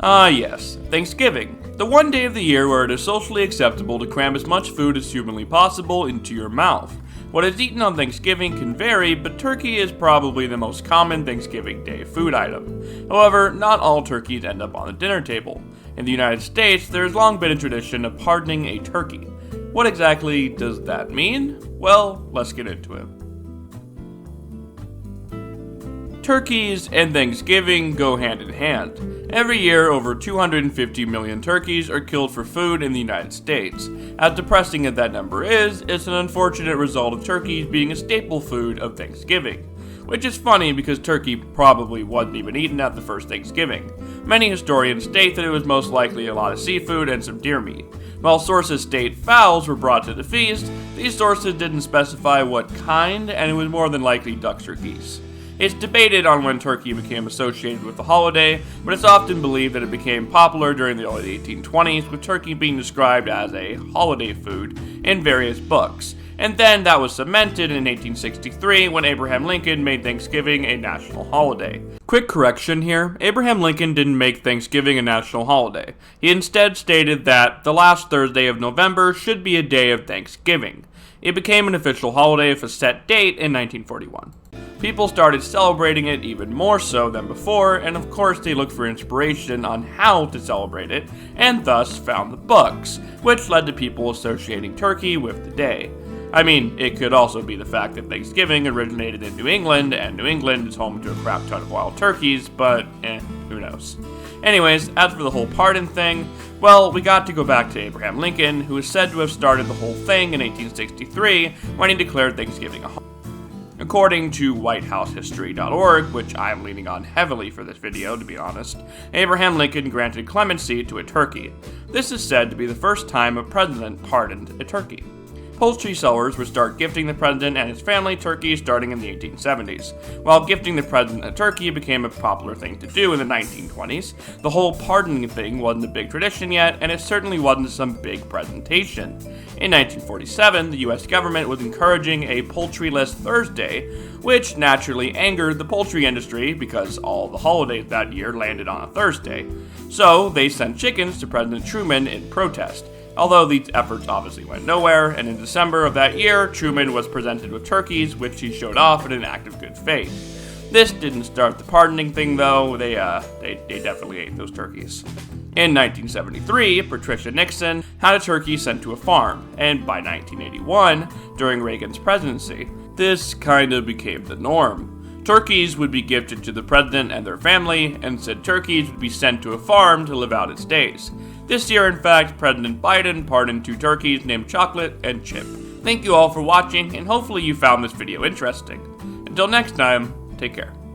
Ah yes, Thanksgiving. The one day of the year where it is socially acceptable to cram as much food as humanly possible into your mouth. What is eaten on Thanksgiving can vary, but turkey is probably the most common Thanksgiving Day food item. However, not all turkeys end up on the dinner table. In the United States, there has long been a tradition of pardoning a turkey. What exactly does that mean? Well, let's get into it. Turkeys and Thanksgiving go hand in hand. Every year, over 250 million turkeys are killed for food in the United States. As depressing as that number is, it's an unfortunate result of turkeys being a staple food of Thanksgiving. Which is funny because turkey probably wasn't even eaten at the first Thanksgiving. Many historians state that it was most likely a lot of seafood and some deer meat. While sources state fowls were brought to the feast, these sources didn't specify what kind, and it was more than likely ducks or geese. It's debated on when turkey became associated with the holiday, but it's often believed that it became popular during the early 1820s, with turkey being described as a holiday food in various books. And then that was cemented in 1863 when Abraham Lincoln made Thanksgiving a national holiday. Quick correction here, Abraham Lincoln didn't make Thanksgiving a national holiday. He instead stated that the last Thursday of November should be a day of Thanksgiving. It became an official holiday with a set date in 1941. People started celebrating it even more so than before, and of course they looked for inspiration on how to celebrate it, and thus found the books, which led to people associating turkey with the day. I mean, it could also be the fact that Thanksgiving originated in New England, and New England is home to a crap ton of wild turkeys, but who knows. Anyways, as for the whole pardon thing, well, we got to go back to Abraham Lincoln, who is said to have started the whole thing in 1863 when he declared Thanksgiving a holiday. According to WhiteHouseHistory.org, which I'm leaning on heavily for this video to be honest, Abraham Lincoln granted clemency to a turkey. This is said to be the first time a president pardoned a turkey. Poultry sellers would start gifting the president and his family turkeys starting in the 1870s. While gifting the president a turkey became a popular thing to do in the 1920s, the whole pardoning thing wasn't a big tradition yet, and it certainly wasn't some big presentation. In 1947, the US government was encouraging a poultry-less Thursday, which naturally angered the poultry industry because all the holidays that year landed on a Thursday. So they sent chickens to President Truman in protest. Although these efforts obviously went nowhere, and in December of that year, Truman was presented with turkeys, which he showed off in an act of good faith. This didn't start the pardoning thing though, they definitely ate those turkeys. In 1973, Patricia Nixon had a turkey sent to a farm, and by 1981, during Reagan's presidency, this kind of became the norm. Turkeys would be gifted to the president and their family, and said turkeys would be sent to a farm to live out its days. This year, in fact, President Biden pardoned 2 turkeys named Chocolate and Chip. Thank you all for watching, and hopefully you found this video interesting. Until next time, take care.